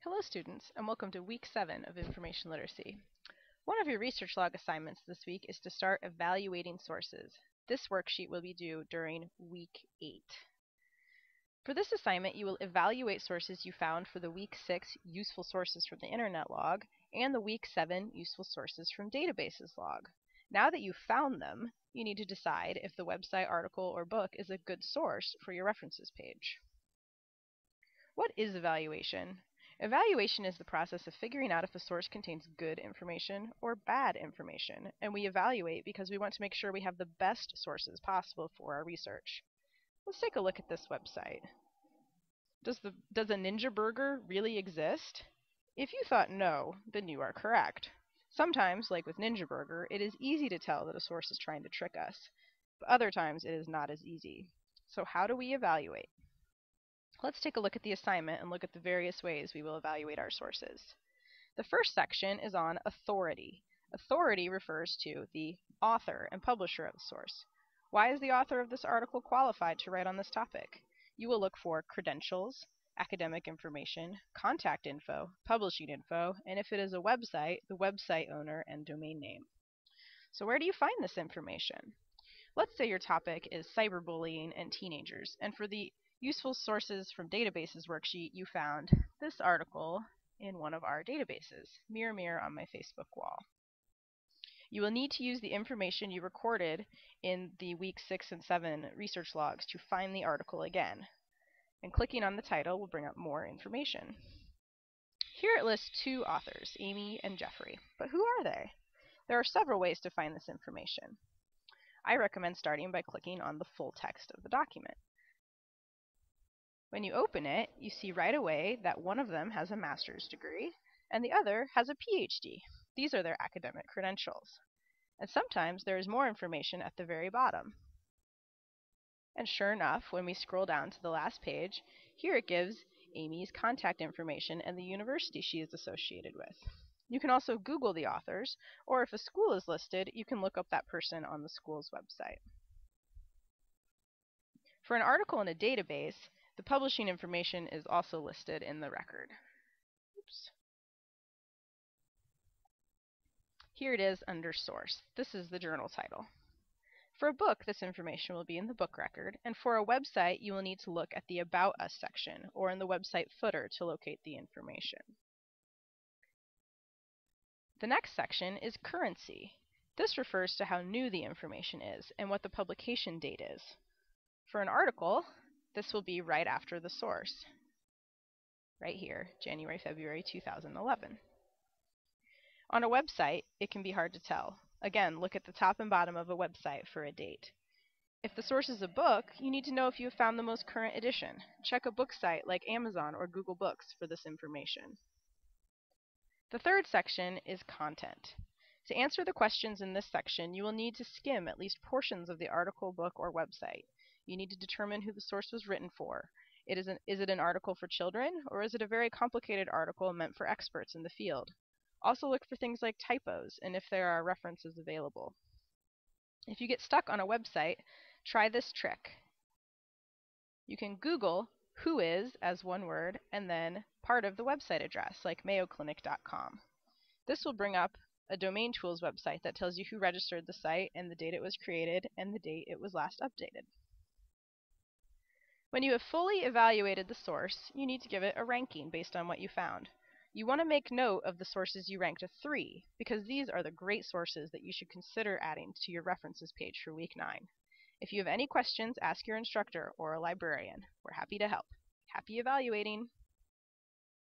Hello students, and welcome to week 7 of Information Literacy. One of your research log assignments this week is to start evaluating sources. This worksheet will be due during week 8. For this assignment, you will evaluate sources you found for the week 6 useful sources from the internet log and the week 7 useful sources from databases log. Now that you've found them, you need to decide if the website, article, or book is a good source for your references page. What is evaluation? Evaluation is the process of figuring out if a source contains good information or bad information, and we evaluate because we want to make sure we have the best sources possible for our research. Let's take a look at this website. Does a Ninja Burger really exist? If you thought no, then you are correct. Sometimes, like with Ninja Burger, it is easy to tell that a source is trying to trick us, but other times it is not as easy. So how do we evaluate? Let's take a look at the assignment and look at the various ways we will evaluate our sources. The first section is on authority. Authority refers to the author and publisher of the source. Why is the author of this article qualified to write on this topic? You will look for credentials, academic information, contact info, publishing info, and if it is a website, the website owner and domain name. So where do you find this information? Let's say your topic is cyberbullying and teenagers, and for the useful sources from databases worksheet, you found this article in one of our databases, Mirror Mirror on my Facebook wall. You will need to use the information you recorded in the week 6 and 7 research logs to find the article again, and clicking on the title will bring up more information. Here it lists 2 authors, Amy and Jeffrey, but who are they? There are several ways to find this information. I recommend starting by clicking on the full text of the document. When you open it, you see right away that one of them has a master's degree and the other has a PhD. These are their academic credentials. And sometimes there is more information at the very bottom. And sure enough, when we scroll down to the last page, here it gives Amy's contact information and the university she is associated with. You can also Google the authors, or if a school is listed, you can look up that person on the school's website. For an article in a database, the publishing information is also listed in the record. Oops. Here it is under source. This is the journal title. For a book, this information will be in the book record, and for a website, you will need to look at the About Us section or in the website footer to locate the information. The next section is currency. This refers to how new the information is and what the publication date is. For an article, this will be right after the source. Right here, January, February 2011. On a website, it can be hard to tell. Again, look at the top and bottom of a website for a date. If the source is a book, you need to know if you have found the most current edition. Check a book site like Amazon or Google Books for this information. The third section is content. To answer the questions in this section, you will need to skim at least portions of the article, book, or website. You need to determine who the source was written for. Is it an article for children, or is it a very complicated article meant for experts in the field? Also look for things like typos and if there are references available. If you get stuck on a website, try this trick. You can Google who is as one word and then part of the website address, like mayoclinic.com. This will bring up a domain tools website that tells you who registered the site and the date it was created and the date it was last updated. When you have fully evaluated the source, you need to give it a ranking based on what you found. You want to make note of the sources you ranked a 3, because these are the great sources that you should consider adding to your references page for week 9. If you have any questions, ask your instructor or a librarian. We're happy to help. Happy evaluating!